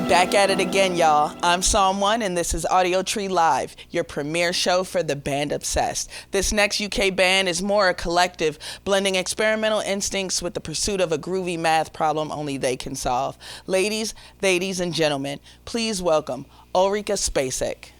Back at it again, y'all. I'm Psalm 1, and this is Audiotree Live, your premiere show for the band obsessed. This next UK band is more a collective, blending experimental instincts with the pursuit of a groovy math problem only they can solve. Ladies, and gentlemen, please welcome Ulrika Spacek.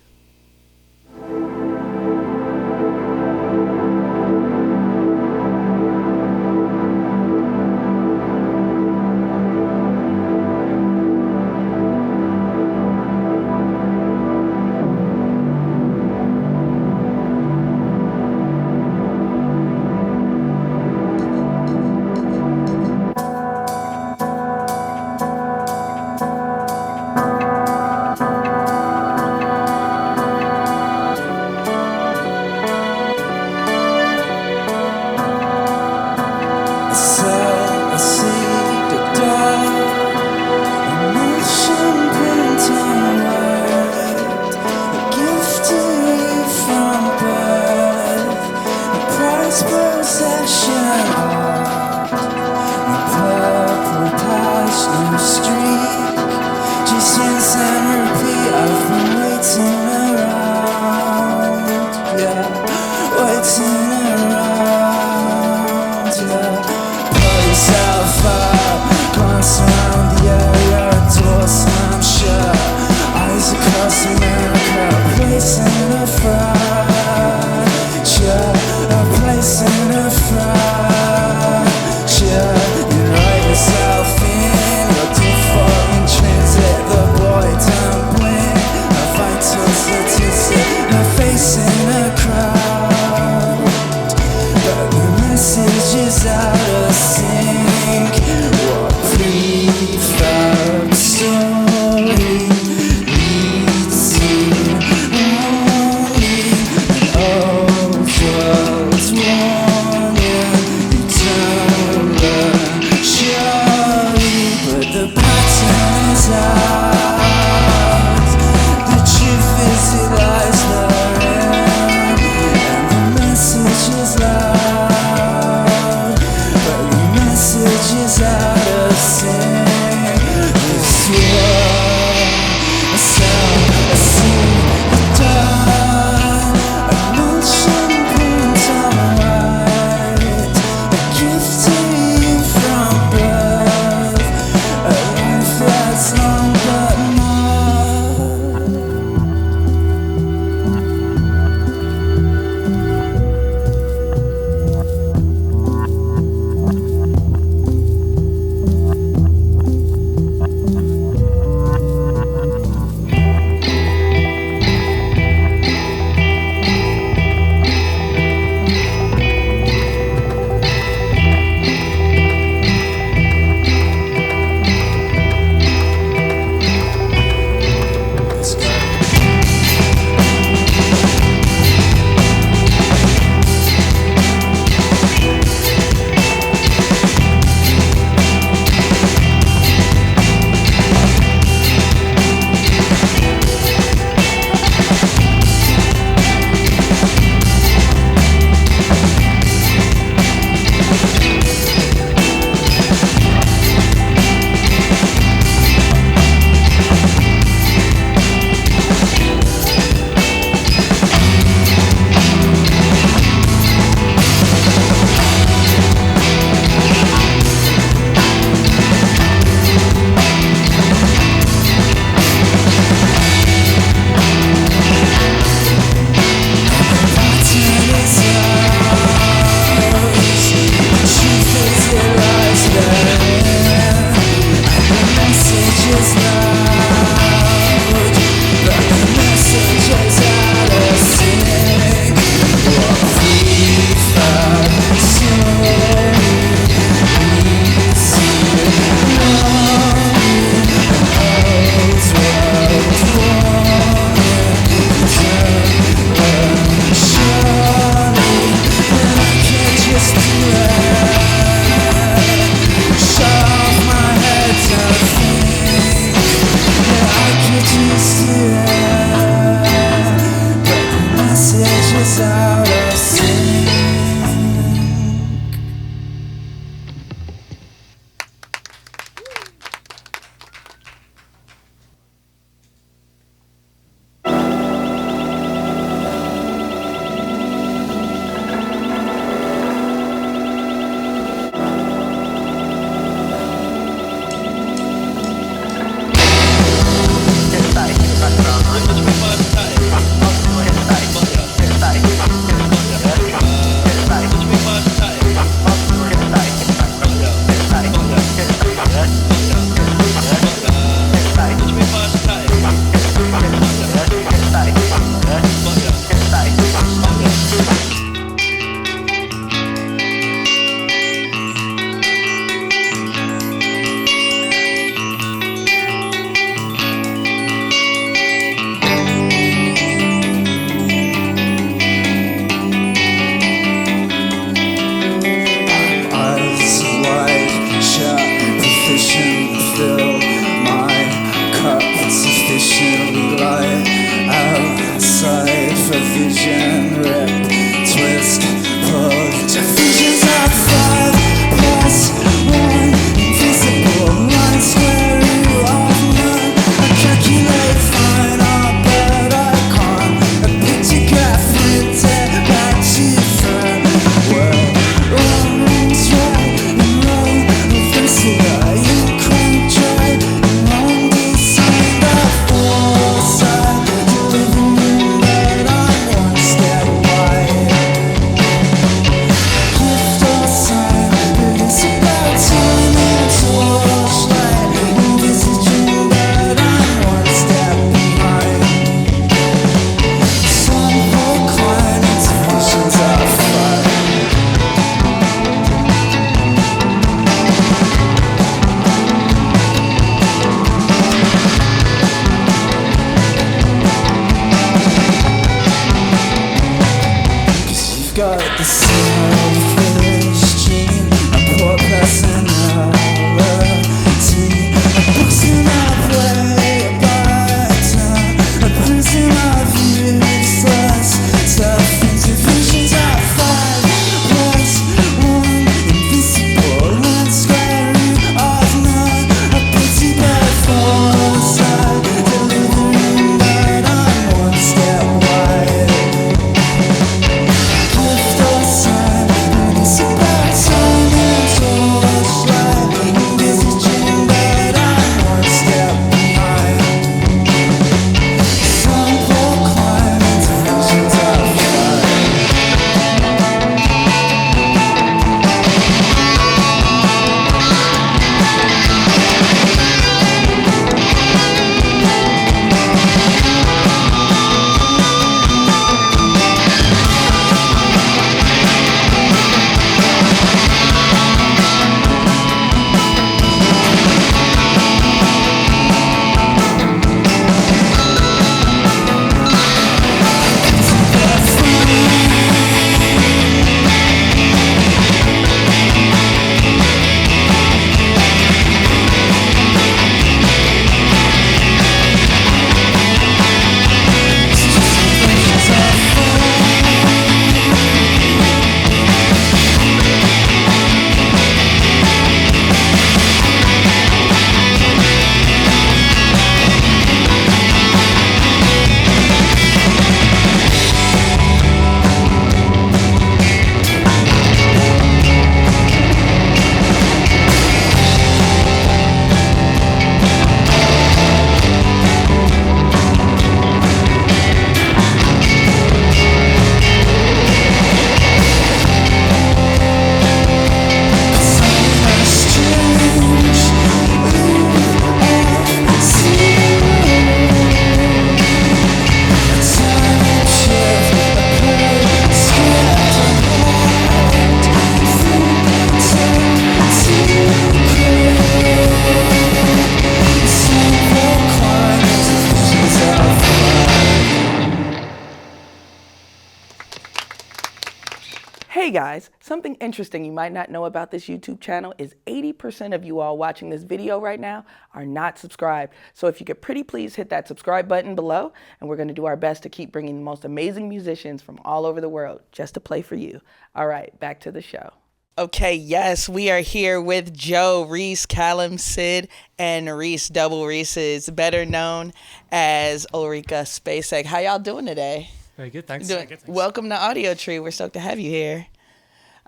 Hey guys, something interesting you might not know about this YouTube channel is 80% of you all watching this video right now are not subscribed. So if you could pretty please hit that subscribe button below, and we're going to do our best to keep bringing the most amazing musicians from all over the world just to play for you. All right, back to the show. Okay, yes, we are here with Joe, Reese, Callum, Sid, and Reese, Double Reese's, better known as Ulrika Spacek. How y'all doing today? Very good, thanks. Welcome to Audiotree. We're stoked to have you here.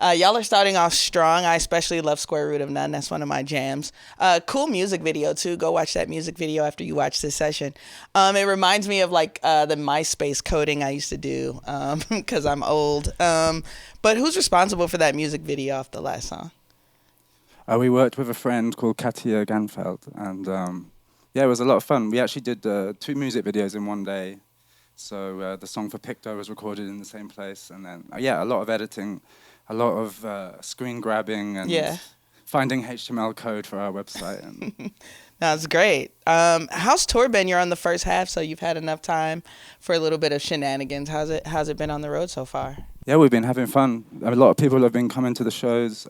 Y'all are starting off strong. I especially love Square Root of None. That's one of my jams. Cool music video, too. Go watch that music video after you watch this session. It reminds me of, like, the MySpace coding I used to do because I'm old. But who's responsible for that music video off the last song? We worked with a friend called Katia Ganfeld, and yeah, it was a lot of fun. We actually did 2 music videos in one day. So the song for Picto was recorded in the same place, and then yeah, a lot of editing, a lot of screen grabbing, and finding HTML code for our website. And That's great. How's tour been? You're on the first half, so you've had enough time for a little bit of shenanigans. How's it been on the road so far? Yeah, we've been having fun. A lot of people have been coming to the shows.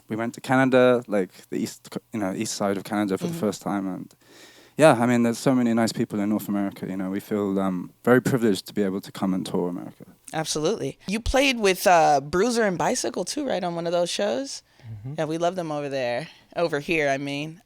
We went to Canada, like the east side of Canada for the first time, and yeah, I mean, there's so many nice people in North America. You know, we feel very privileged to be able to come and tour America. Absolutely. You played with Bruiser and Bicycle too, right, on one of those shows? Mm-hmm. Yeah, we love them over here, I mean.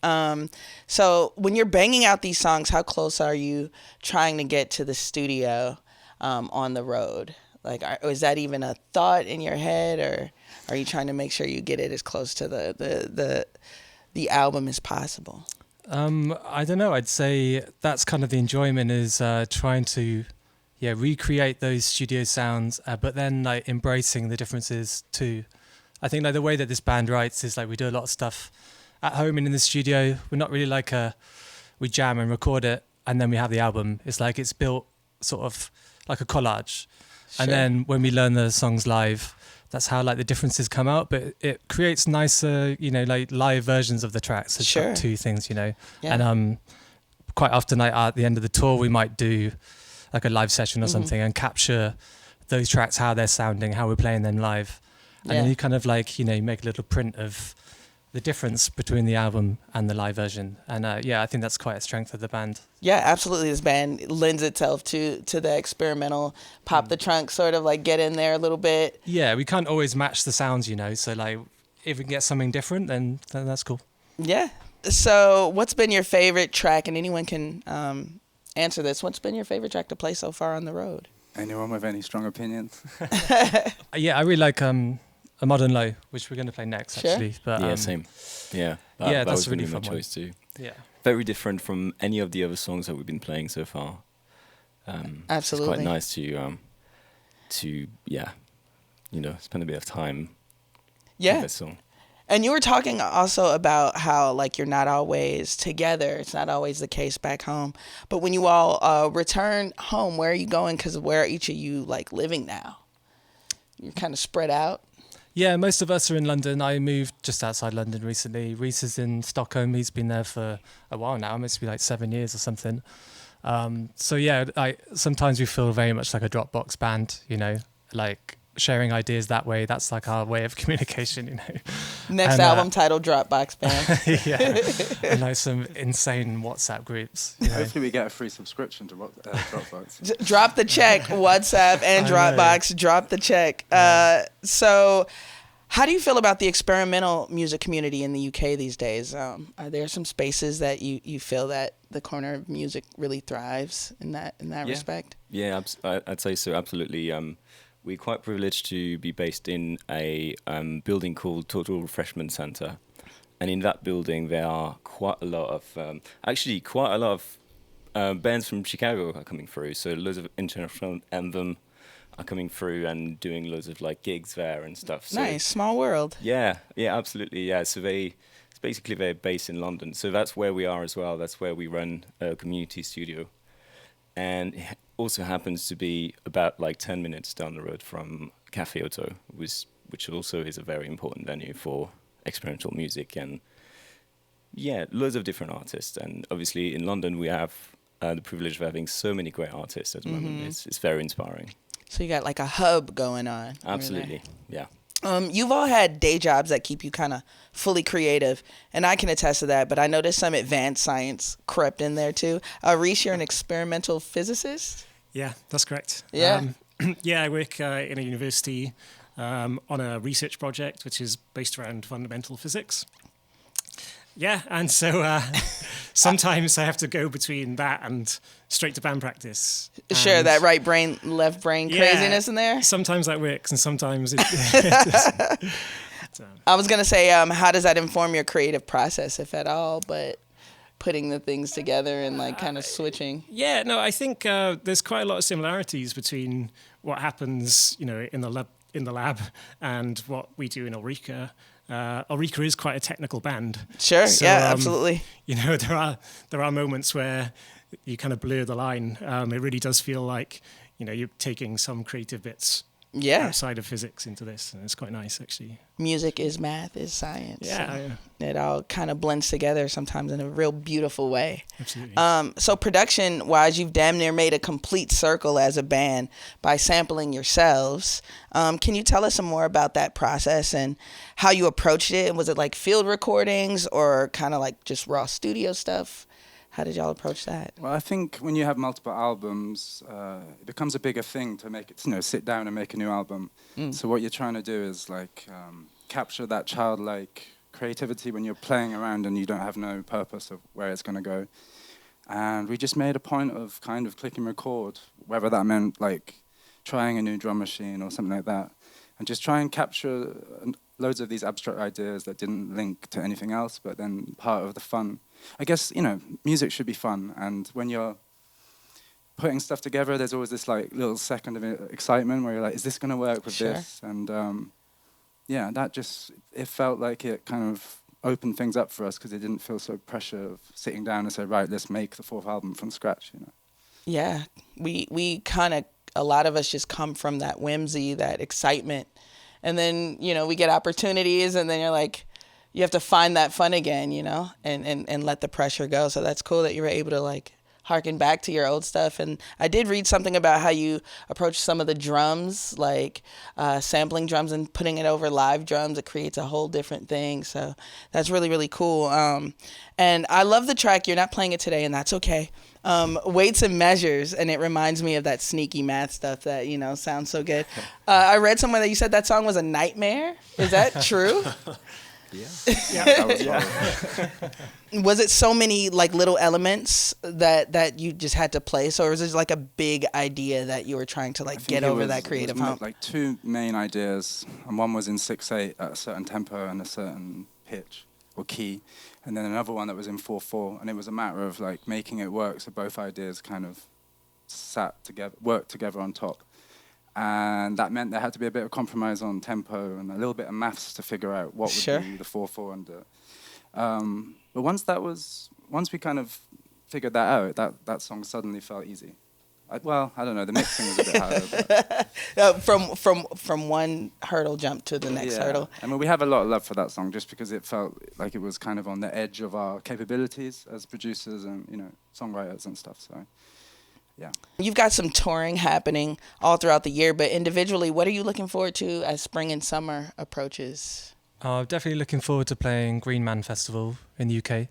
So when you're banging out these songs, how close are you trying to get to the studio on the road? Like, is that even a thought in your head, or are you trying to make sure you get it as close to the album as possible? I don't know. I'd say that's kind of the enjoyment, is trying to recreate those studio sounds, but then like embracing the differences too. I think like the way that this band writes is like we do a lot of stuff at home and in the studio. We're not really like we jam and record it and then we have the album. It's like it's built sort of like a collage. Sure. And then when we learn the songs live, that's how like the differences come out, but it creates nicer, like live versions of the tracks. It's sure. Like 2 things, Yeah. And quite often like at the end of the tour, we might do like a live session or something and capture those tracks, how they're sounding, how we're playing them live. And then you kind of like, you know, make a little print of the difference between the album and the live version. And I think that's quite a strength of the band. Yeah, absolutely. This band lends itself to the experimental, pop the trunk, sort of like get in there a little bit. Yeah, we can't always match the sounds, you know, so like if we can get something different, then that's cool. Yeah. So what's been your favorite track, and anyone can answer this, what's been your favorite track to play so far on the road? Anyone with any strong opinions? Yeah, I really like A Modern Low, which we're going to play next, Sure. actually. But, Yeah, same. Yeah, that's that was a really really my fun one. choice too. Yeah. Very different from any of the other songs that we've been playing so far. Absolutely. It's quite nice to you know, spend a bit of time with that song. And you were talking also about how, like, you're not always together. It's not always the case back home. But when you all return home, where are you going? Because where are each of you, like, living now? You're kind of spread out. Yeah, most of us are in London. I moved just outside London recently. Reese is in Stockholm. He's been there for a while now. It must be like 7 years or something. So yeah, sometimes we feel very much like a Dropbox band, you know, like sharing ideas that way. That's like our way of communication, you know. Next album title, Dropbox Band. Yeah, and like some insane WhatsApp groups. You know? Hopefully we get a free subscription to Dropbox. Drop the check, WhatsApp and I Dropbox. Drop the check. So how do you feel about the experimental music community in the UK these days? Are there some spaces that you feel that the corner of music really thrives in that respect? Yeah, I'd say so, absolutely. We're quite privileged to be based in a building called Total Refreshment Centre. And in that building, there are quite a lot of bands from Chicago are coming through. So loads of international anthem are coming through and doing loads of like gigs there and stuff. So Nice, small world. yeah, absolutely. Yeah, so it's basically they're based in London. So that's where we are as well. That's where we run a community studio. And it also happens to be about like 10 minutes down the road from Cafe Otto, which also is a very important venue for experimental music. And yeah, loads of different artists. And obviously in London, we have the privilege of having so many great artists at the moment. It's very inspiring. So you got like a hub going on. Absolutely, yeah. You've all had day jobs that keep you kind of fully creative, and I can attest to that, but I noticed some advanced science crept in there too. Reese, you're an experimental physicist? Yeah, that's correct. Yeah. I work in a university on a research project which is based around fundamental physics. Yeah, and so sometimes I have to go between that and straight to band practice. Sure, And that right brain, left brain craziness in there? Sometimes that works and sometimes it doesn't. I was going to say, how does that inform your creative process, if at all, but putting the things together and like kind of switching? Yeah, no, I think there's quite a lot of similarities between what happens, you know, in the lab and what we do in Ulrika. Ulrika is quite a technical band. Sure, So, yeah, absolutely. You know, there are moments where you kind of blur the line. It really does feel like, you know, you're taking some creative bits outside of physics into this, and it's quite nice, actually. Music is math, is science. Yeah. It all kind of blends together sometimes in a real beautiful way. Absolutely. So production-wise, you've damn near made a complete circle as a band by sampling yourselves. Can you tell us some more about that process and how you approached it? Was it like field recordings or kind of like just raw studio stuff? How did y'all approach that? Well, I think when you have multiple albums, it becomes a bigger thing to make it, you know, sit down and make a new album. So what you're trying to do is like capture that childlike creativity when you're playing around and you don't have no purpose of where it's going to go. And we just made a point of kind of clicking record, whether that meant like trying a new drum machine or something like that, and just try and capture loads of these abstract ideas that didn't link to anything else, but then part of the fun. I guess, you know, music should be fun, and when you're putting stuff together, there's always this like little second of excitement where you're like, is this going to work with this? And yeah, that just, it felt like it kind of opened things up for us because it didn't feel so pressure of sitting down and say, right, let's make the fourth album from scratch, you know. Yeah, we kind of, a lot of us just come from that whimsy, that excitement. And then, you know, we get opportunities and then you're like, you have to find that fun again, you know, and let the pressure go. So that's cool that you were able to like harken back to your old stuff. And I did read something about how you approach some of the drums, like sampling drums and putting it over live drums. It creates a whole different thing. So that's really, really cool. And I love the track. You're not playing it today, and that's okay. Weights and Measures, and it reminds me of that sneaky math stuff that, you know, sounds so good. I read somewhere that you said that song was a nightmare. Is that true? Yeah. That was horrible. Was it so many like little elements that you just had to place, or was it like a big idea that you were trying to I like think get it over was- that creative it was hump? like two main ideas, and one was in 6/8 at a certain tempo and a certain pitch or key, and then another one that was in 4/4, and it was a matter of like making it work so both ideas kind of worked together on top. And that meant there had to be a bit of compromise on tempo and a little bit of maths to figure out what would Sure. be the 4/4 and but once we kind of figured that out, that song suddenly felt easy. I don't know, the mixing was a bit harder. But From one hurdle jump to the next hurdle. I mean, we have a lot of love for that song just because it felt like it was kind of on the edge of our capabilities as producers and, you know, songwriters and stuff. So, yeah. You've got some touring happening all throughout the year, but individually, what are you looking forward to as spring and summer approaches? Definitely looking forward to playing Green Man Festival in the UK.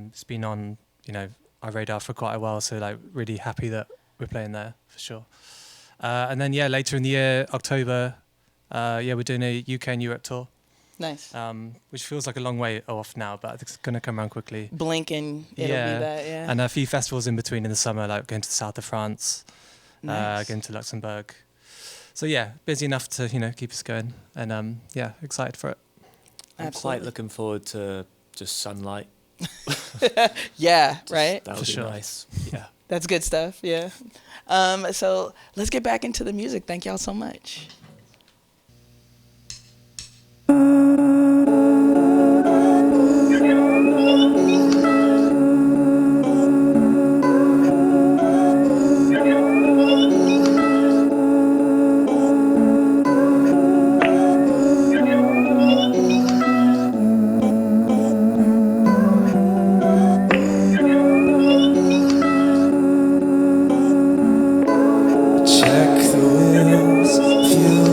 It's been on, you know, our radar for quite a while, so like really happy that we're playing there for sure. And then later in the year, October, we're doing a UK and Europe tour, Nice. which feels like a long way off now, but it's going to come around quickly. Blink and it'll be that, yeah. And a few festivals in between in the summer, like going to the south of France, Nice. going to Luxembourg. So busy enough to, you know, keep us going, and excited for it. I'm Absolutely. quite looking forward to just sunlight. Yeah, right? That For would be sure. nice. Yeah. That's good stuff, yeah. So let's get back into the music. Thank y'all so much. Check the wheels, fuel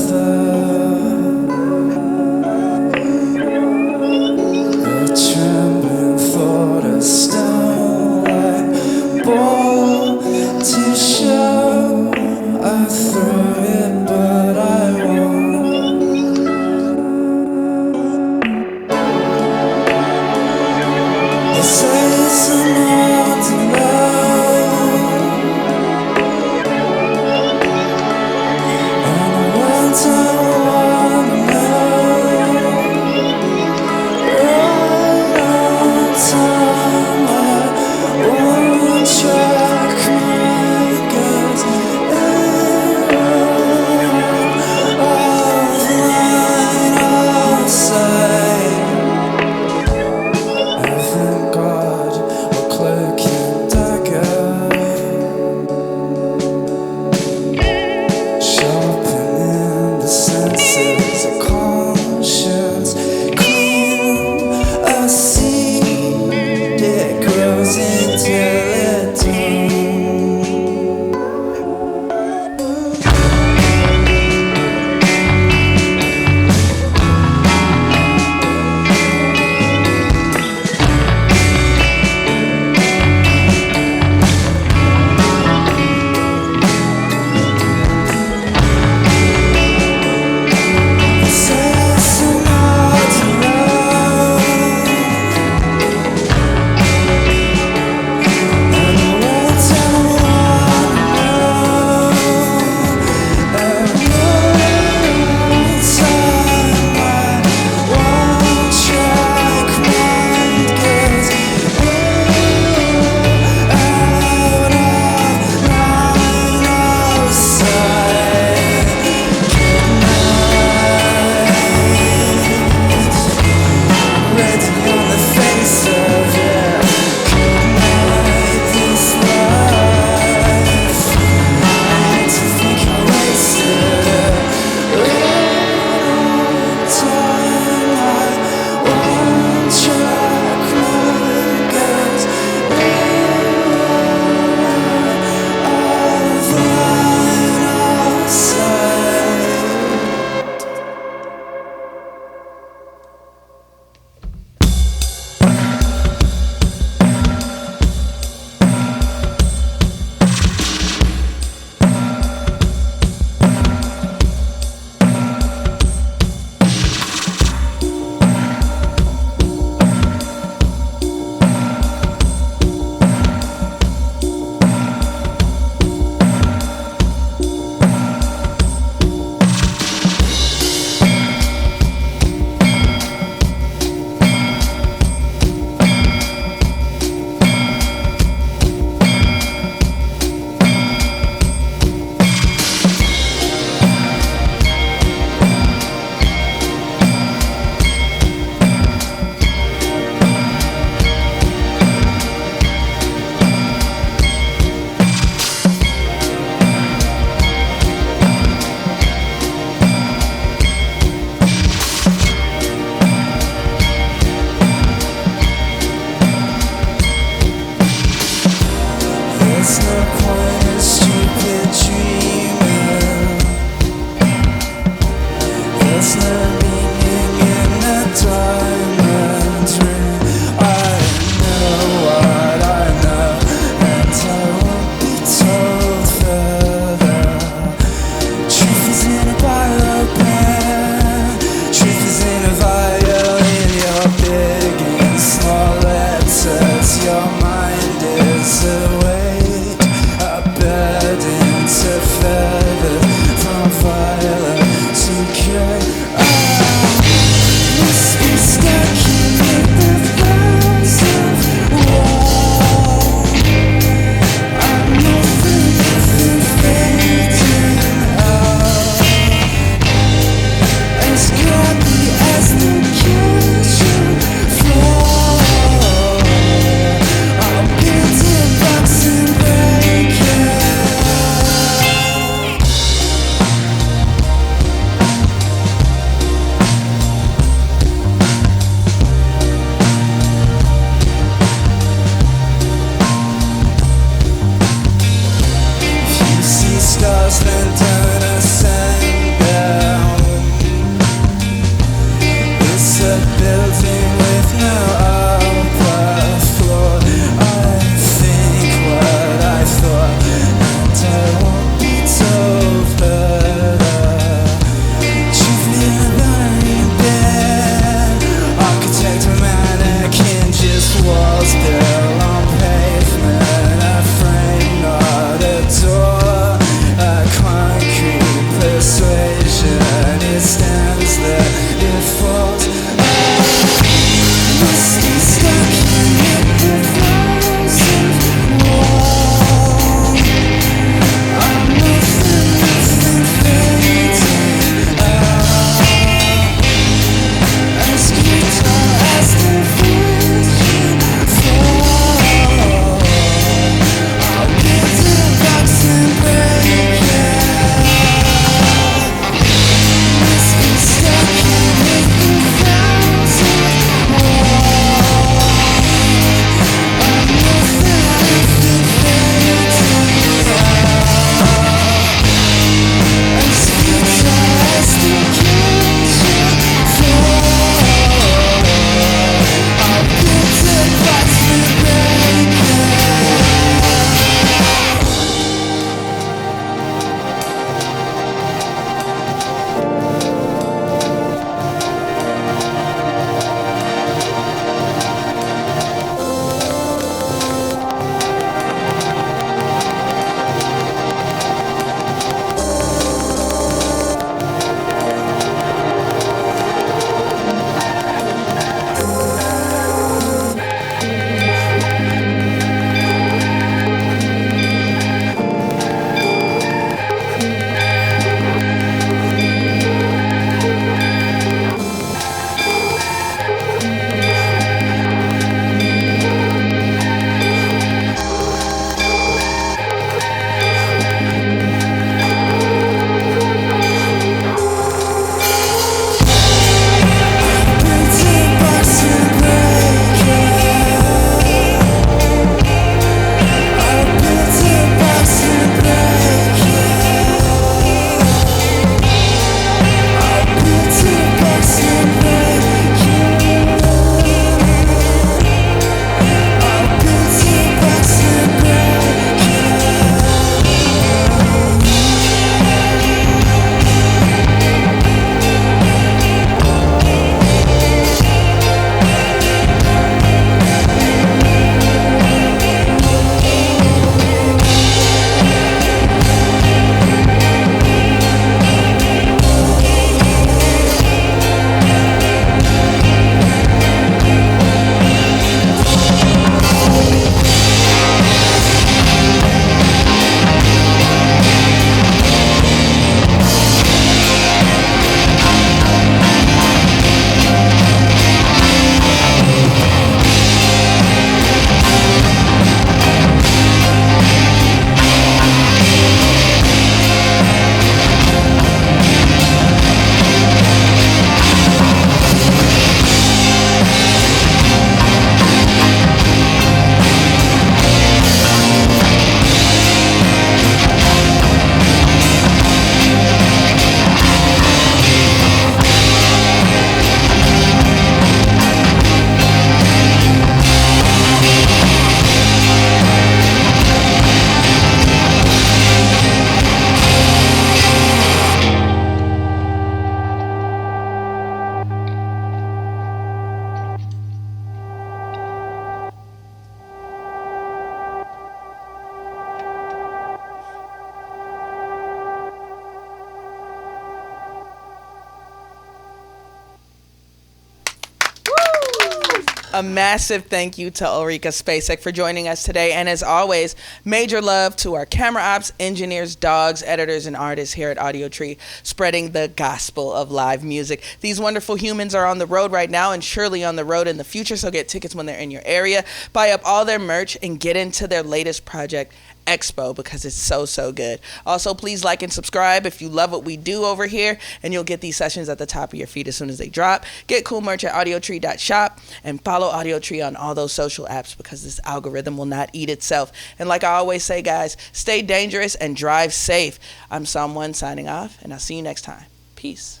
A massive thank you to Ulrika Spacek for joining us today. And as always, major love to our camera ops, engineers, dogs, editors, and artists here at Audiotree, spreading the gospel of live music. These wonderful humans are on the road right now and surely on the road in the future, so get tickets when they're in your area. Buy up all their merch and get into their latest project EXPO because it's so, so good. Also, please like and subscribe if you love what we do over here, and you'll get these sessions at the top of your feed as soon as they drop. Get cool merch at audiotree.shop and follow Audiotree on all those social apps because this algorithm will not eat itself. And like I always say, guys, stay dangerous and drive safe. I'm Psalm1 signing off, and I'll see you next time. Peace.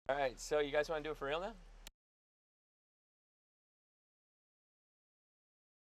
All right, so you guys want to do it for real now?